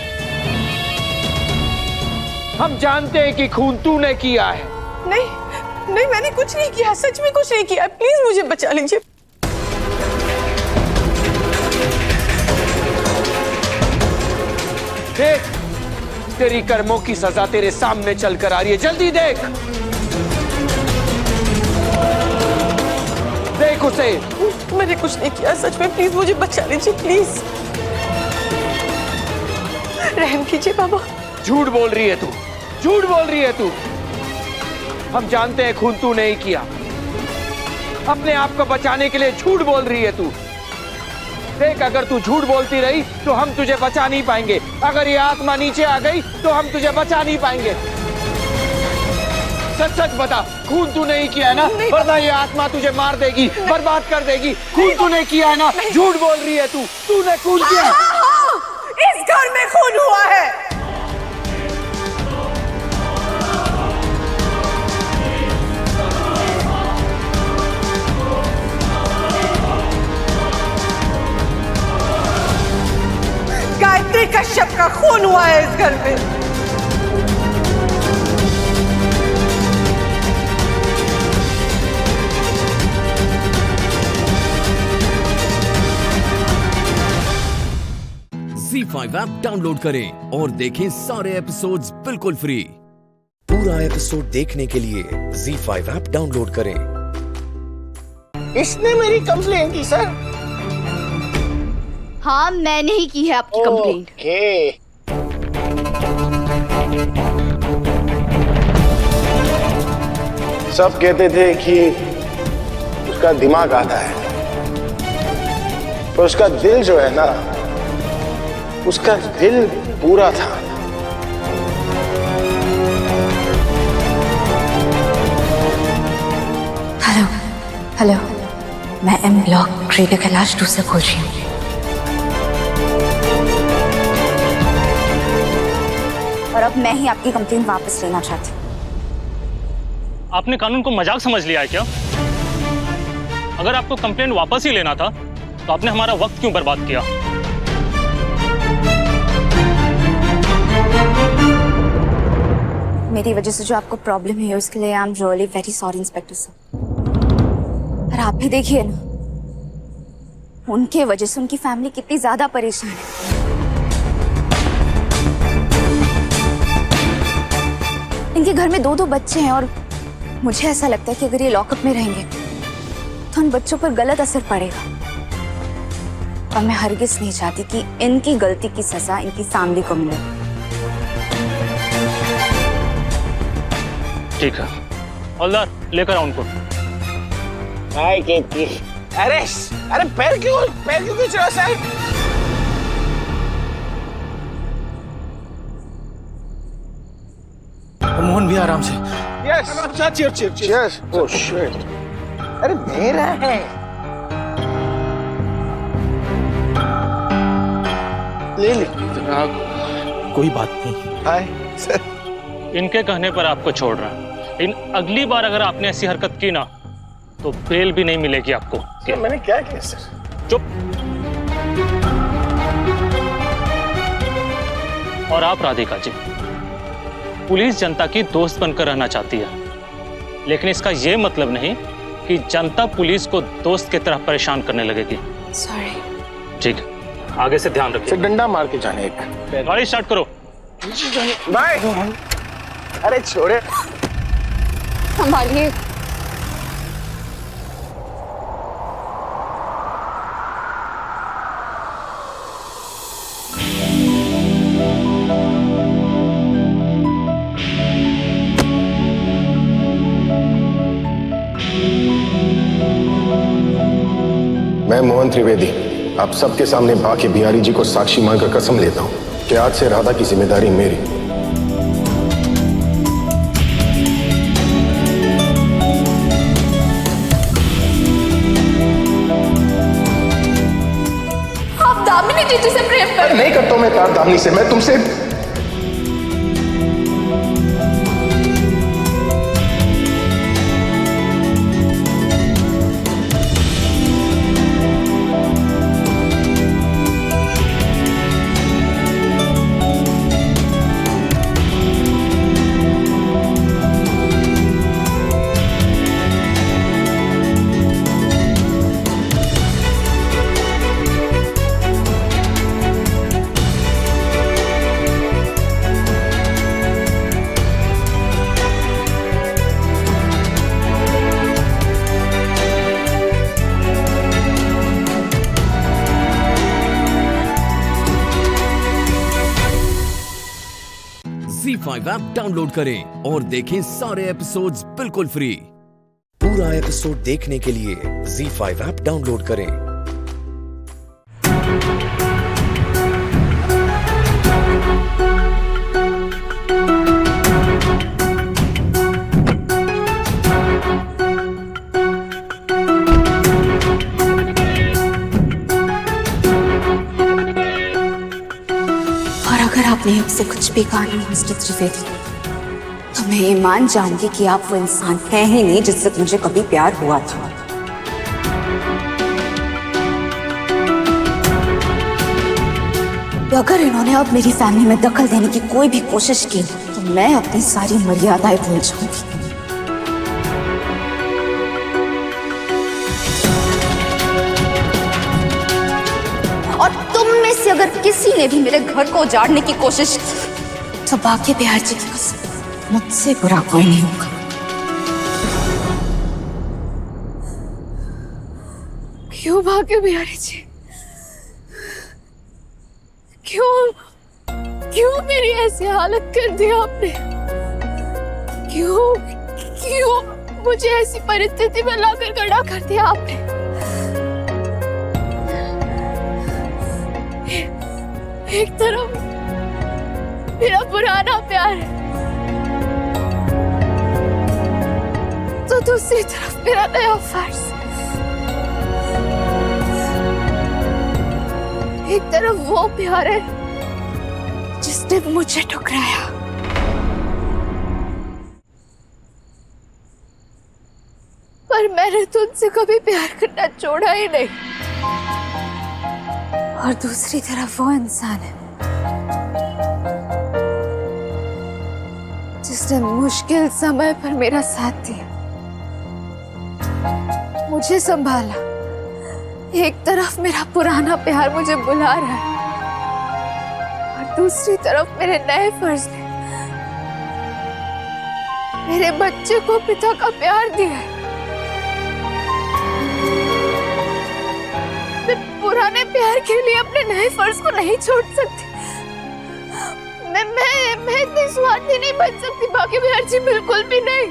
हम जानते हैं कि खून तूने किया है। नहीं नहीं, मैंने कुछ नहीं किया, सच में कुछ नहीं किया। प्लीज मुझे बचा लीजिए। देख, तेरी कर्मों की सजा तेरे सामने चलकर आ रही है। जल्दी देख, देख उसे। मैंने कुछ नहीं किया, सच में। प्लीज मुझे बचा लीजिए, प्लीज रहम कीजिए बाबा। झूठ बोल रही है तू, झूठ बोल रही है तू। हम जानते हैं खून तू नहीं किया। अपने आप को बचाने के लिए झूठ बोल रही है तू। देख, अगर तू झूठ बोलती रही तो हम तुझे बचा नहीं पाएंगे। अगर ये आत्मा नीचे आ गई तो हम तुझे बचा नहीं पाएंगे। सच सच बता, खून तू नहीं किया है ना? वरना ये आत्मा तुझे मार देगी, बर्बाद कर देगी। खून तूने किया है ना? झूठ बोल रही है तू। तूने खून किया। इस घर में खून हुआ है। गायत्री कश्यप का खून हुआ है इस घर में। ZEE5 ऐप डाउनलोड करें और देखें सारे एपिसोड्स बिल्कुल फ्री। पूरा एपिसोड देखने के लिए ZEE5 ऐप डाउनलोड करें। इसने मेरी कंप्लेंट की सर। हाँ, मैंने ही की है आपकी कंप्लेंट। सब कहते थे कि उसका दिमाग आधा है, पर उसका दिल जो है ना, उसका दिल पूरा था। हेलो हेलो, मैं एम ब्लॉक ट्रेडर कैलाश 2 से बोल रही हूँ। और अब मैं ही आपकी कंप्लेंट वापस लेना चाहती हूँ। आपने कानून को मजाक समझ लिया है क्या? अगर आपको कंप्लेंट वापस ही लेना था तो आपने हमारा वक्त क्यों बर्बाद किया? मेरी वजह से जो आपको प्रॉब्लम है उसके लिए I am really very sorry inspector sir. और आप भी देखिए ना, उनके वजह से उनकी फैमिली कितनी ज्यादा परेशान है। इनके घर में 2-2 बच्चे हैं और मुझे ऐसा लगता है कि अगर ये लॉकअप में रहेंगे तो उन बच्चों पर गलत असर पड़ेगा। और मैं हरगिज नहीं चाहती कि इनकी गलती की सजा इनकी फैमिली को मिले। ठीक है, हवलदार लेकर आओ उनको। अरे अरे पैर क्यों खींच रहा साहब? मोहन भी आराम से। Yes, cheers. ओह शिट, अरे मेरा है। ले ले। कोई बात नहीं। Hi sir. इनके कहने पर आपको छोड़ रहा हूं, लेकिन अगली बार अगर आपने ऐसी हरकत की ना तो बेल भी नहीं मिलेगी आपको। सर मैंने क्या किया सर? चुप। और आप राधिका जी, पुलिस जनता की दोस्त बनकर रहना चाहती है, लेकिन इसका यह मतलब नहीं कि जनता पुलिस को दोस्त की तरह परेशान करने लगेगी। सॉरी। ठीक है, आगे से ध्यान रखिए। डंडा मार के जाने एक। गाड़ी स्टार्ट करो। बाय। अरे छोड़े। संभालिए। मैं मोहन त्रिवेदी आप सबके सामने बाकी बिहारी जी को साक्षी मानकर कसम लेता हूं कि आज से राधा की जिम्मेदारी मेरी। आप दामिनी जीजी से प्रेम कर। नहीं करता हूं मैं प्यार दामिनी से, मैं तुमसे। ZEE5 ऐप डाउनलोड करें और देखें सारे एपिसोड्स बिल्कुल फ्री। पूरा एपिसोड देखने के लिए ZEE5 ऐप डाउनलोड करें। और अगर आपने हमसे कुछ भी कहा ना मिस्टर त्रिवेदी, तो मैं ये मान जाऊंगी कि आप वो इंसान है ही नहीं जिससे मुझे कभी प्यार हुआ था। तो अगर इन्होंने अब मेरी फैमिली में दखल देने की कोई भी कोशिश की तो मैं अपनी सारी मर्यादाएं भूल जाऊंगी। और तुम में से अगर किसी ने भी मेरे घर को उजाड़ने की कोशिश की तो बाकी बिहार जी की कसम मुझसे बुरा कोई नहीं होगा। क्यों भागे बिहारी जी? क्यों मेरी ऐसी हालत कर दी आपने? क्यों मुझे ऐसी परिस्थिति में लाकर खड़ा कर दिया आपने? एक तरफ मेरा पुराना प्यार है तो दूसरी तरफ मेरा नया फर्ज। एक तरफ वो प्यार है जिसने मुझे ठुकराया, पर मैंने तुझसे कभी प्यार करना छोड़ा ही नहीं। और दूसरी तरफ वो इंसान है जिसने मुश्किल समय पर मेरा साथ दिया, मुझे संभाला। एक तरफ मेरा पुराना प्यार मुझे बुला रहा है और दूसरी तरफ मेरे नए फर्ज ने मेरे बच्चे को पिता का प्यार दिया है। मैं पुराने प्यार के लिए अपने नए फर्ज को नहीं छोड़ सकती। मैं इतनी स्वार्थी नहीं बन सकती बाकी बिहार जी, बिल्कुल भी नहीं।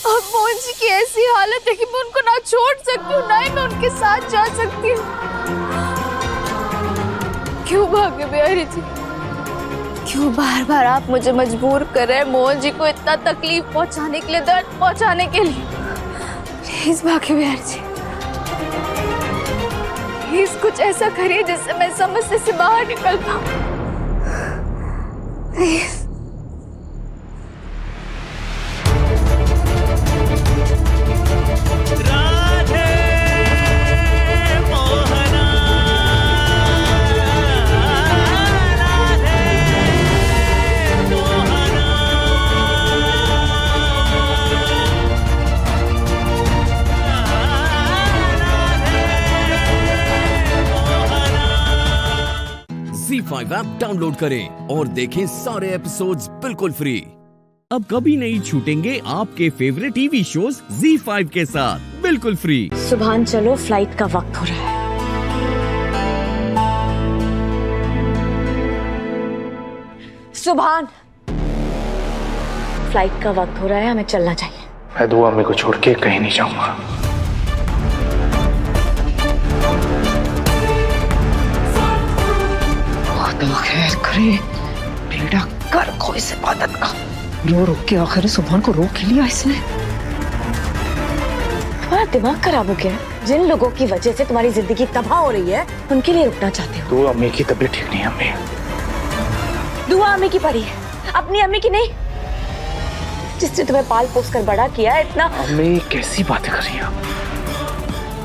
अब मोहन जी की ऐसी हालत है कि मैं उनको ना छोड़ सकती हूँ, ना ही मैं उनके साथ जा सकती हूँ। क्यों भाग्य बिहारी जी, क्यों बार बार आप मुझे मजबूर कर रहे हैं मोहन जी को इतना तकलीफ पहुंचाने के लिए, दर्द पहुंचाने के लिए? प्लीज भाग्य बिहारी जी, प्लीज कुछ ऐसा करिए जिससे मैं समस्या से बाहर निकल पाऊं। प्लीज। ZEE5 ऐप डाउनलोड करें और देखें सारे एपिसोड्स बिल्कुल फ्री। अब कभी नहीं छूटेंगे आपके फेवरेट टीवी शोज ZEE5 के साथ बिल्कुल फ्री। सुभान चलो, फ्लाइट का वक्त हो रहा है। सुभान, फ्लाइट का वक्त हो रहा है, हमें चलना चाहिए। मैं दुआ अम्मी को छोड़ के कहीं नहीं जाऊंगा। खैर करे, बेड़ा कर कोई से इबादत का। रो के आखिर सुभान को रोक लिया इसने। तुम्हारा दिमाग खराब हो गया? जिन लोगों की वजह से तुम्हारी जिंदगी तबाह हो रही है, उनके लिए रुकना चाहते हो? तो अम्मी की तबीयत ठीक नहीं है। अम्मी दुआ अम्मी की पड़ी है, अपनी अम्मी की नहीं, जिसने तुम्हें पाल पोस कर बड़ा किया है इतना। अम्मी कैसी बातें कर रही हैं आप?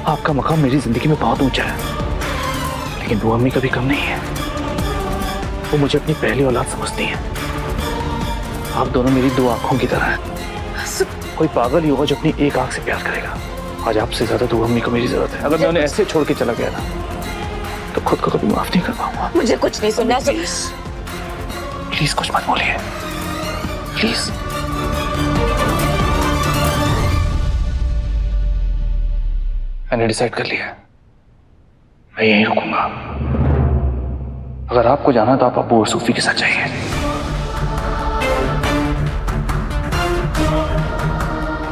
आपका मकाम मेरी जिंदगी में बहुत ऊंचा है, लेकिन दुआ अम्मी कभी कम नहीं है। वो मुझे अपनी पहली औलाद समझती हैं। आप दोनों मेरी दो आंखों की तरह हैं। कोई पागल ही होगा जो अपनी एक आंख से प्यार करेगा। आज आपसे ज्यादा दुआ अम्मी को मेरी जरूरत है। अगर मैं उन्हें ऐसे छोड़ के चला गया ना, तो खुद को कभी माफ नहीं कर पाऊंगा। मुझे कुछ नहीं सुनना। प्लीज कुछ मत बोलिए, प्लीज। मैंने डिसाइड कर लिया, मैं यहीं रुकूंगा। अगर आपको जाना तो आप अब्बू और सूफी के साथ जाइए।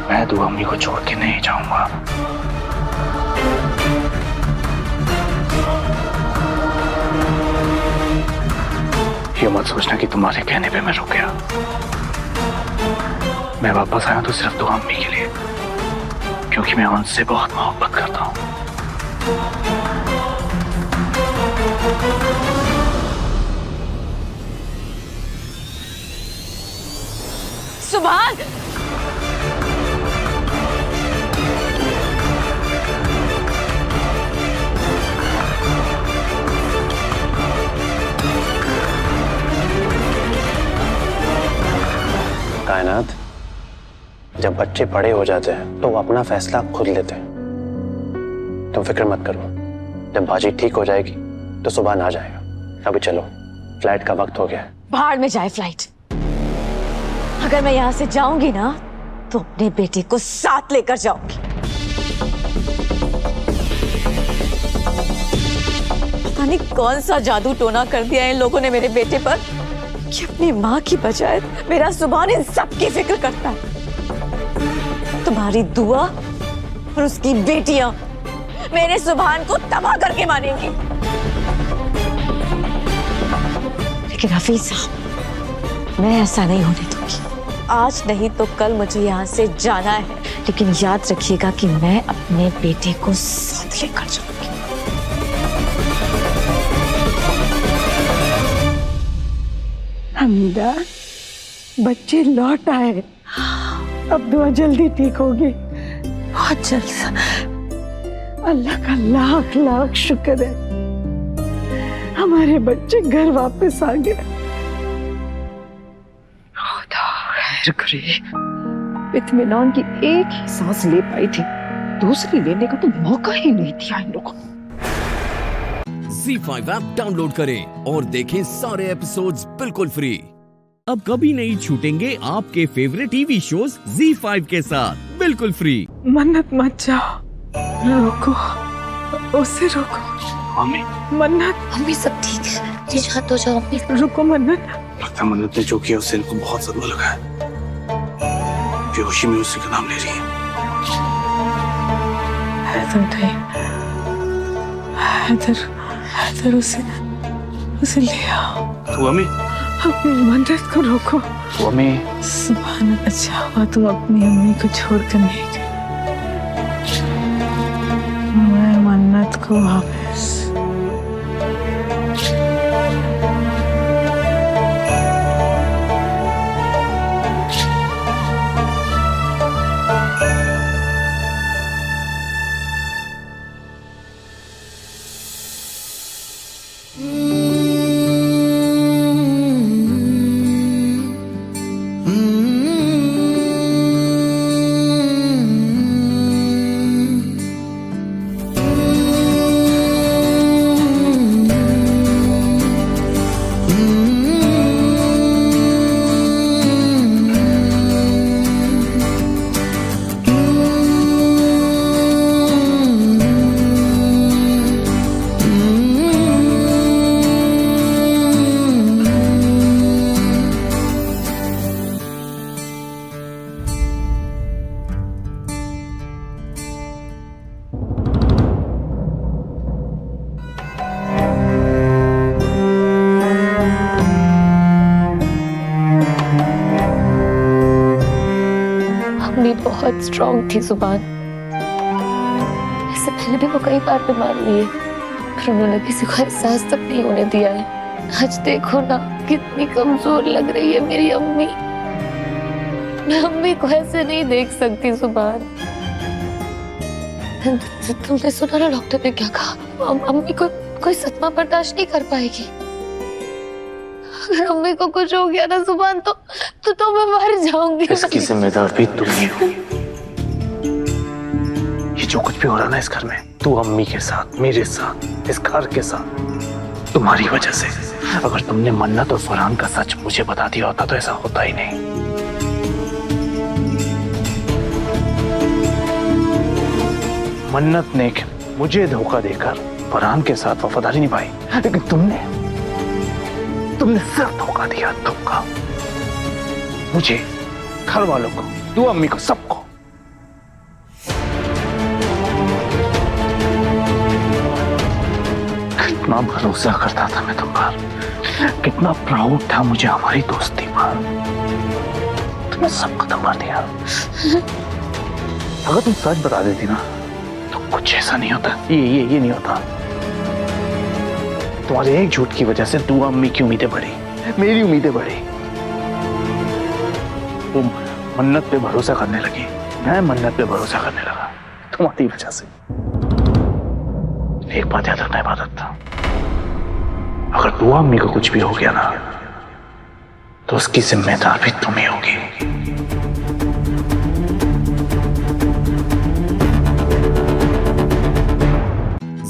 मैं दुआ अम्मी को छोड़ के नहीं जाऊंगा। ये मत सोचना कि तुम्हारे कहने पे मैं रुक गया। मैं वापस आया तो सिर्फ दुआ अम्मी के लिए, क्योंकि मैं उनसे बहुत मोहब्बत करता हूं। सुभान, कायनात, जब बच्चे बड़े हो जाते हैं तो वो अपना फैसला खुद लेते हैं। तुम फिक्र मत करो, जब बाजी ठीक हो जाएगी तो सुभान आ जाएगा। अभी चलो, फ्लाइट का वक्त हो गया है। बाहर में जाए फ्लाइट। अगर मैं यहाँ से जाऊंगी ना, तो अपने बेटे को साथ लेकर जाऊंगी। पता नहीं कौन सा जादू टोना कर दिया है इन लोगों ने मेरे बेटे पर, कि अपनी माँ की बजाय मेरा सुभान इन सब की फिक्र करता है। तुम्हारी दुआ और उसकी बेटियां मेरे सुभान को तबाह करके मारेंगी। लेकिन हफीज साहब, मैं ऐसा नहीं होने दूंगी। आज नहीं तो कल मुझे यहाँ से जाना है, लेकिन याद रखिएगा कि मैं अपने बेटे को साथ लेकर जाऊंगी। हमीदा, बच्चे लौट आए। अब दुआ जल्दी ठीक होगी, बहुत जल्द। अल्लाह का लाख लाख शुक्र है, हमारे बच्चे घर वापस आ गए। खुदा खैर करे। इत्मीनान की एक ही सांस ले पाई थी, दूसरी लेने का तो मौका ही नहीं दिया इन लोगों को। ZEE5 ऐप डाउनलोड करें और देखें सारे एपिसोड्स बिल्कुल फ्री। अब कभी नहीं छूटेंगे आपके फेवरेट टीवी शोज ZEE5 के साथ बिल्कुल फ्री। मन्नत मत जाओ, रोको, उसे रोको। मम्मी, मन्नत, मम्मी सब ठीक है, जी शांत हो जाओ मम्मी। रुको मन्नत। लगता है मन्नत ने जो किया उससे इनको बहुत सदमा लगा है। बेहोशी में उसी का नाम ले रही है। हैदर उसे ले आओ। मम्मी, मन्नत को रोको। मम्मी, सुभान, अच्छा हुआ तुम अपनी अम्मी को छोड़कर नहीं गए। मैं मन्नत को वापस बहुत स्ट्रॉन्ग थी जुबान। इससे पहले भी वो कई बार बीमार हुई है, पर उन्होंने किसी को एहसास तक नहीं होने दिया है। आज देखो ना कितनी कमजोर लग रही है मेरी अम्मी। मैं अम्मी को ऐसे नहीं देख सकती जुबान। तुमने सुना ना डॉक्टर ने क्या कहा? अम्मी को कोई सदमा बर्दाश्त नहीं कर पाएगी। अगर अम्मी को कुछ हो गया ना जुबान तो मैं मर जाऊंगी। इसकी जिम्मेदार भी तुम ही हो। ये जो कुछ भी हो रहा है ना इस घर में, तू अम्मी के साथ, मेरे साथ, इस घर के साथ, तुम्हारी वजह से। अगर तुमने मन्नत और फरहान का सच मुझे बता दिया होता तो ऐसा होता ही नहीं। मन्नत ने मुझे धोखा देकर फरहान के साथ वफादारी निभाई, लेकिन तुमने सिर्फ धोखा दिया। धोखा मुझे, घर वालों को, तू अम्मी को, सबको। कितना भरोसा करता था मैं तुम पर, कितना प्राउड था मुझे हमारी दोस्ती पर। तुमने सब खत्म कर दिया। अगर तुम सच बता देती ना तो कुछ ऐसा नहीं होता। ये नहीं होता। तुम्हारे एक झूठ की वजह से तू अम्मी की उम्मीदें बढ़ी, मेरी उम्मीदें बढ़ी। तुम मन्नत पे भरोसा करने लगी, मैं मन्नत पे भरोसा करने लगा, तुम्हारी वजह से। एक बात याद रखना इबादत, अगर तू अम्मी को कुछ भी हो गया ना तो उसकी जिम्मेदार भी तुम ही होगी।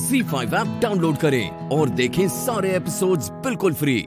ZEE5 ऐप डाउनलोड करें और देखें सारे एपिसोड्स बिल्कुल फ्री।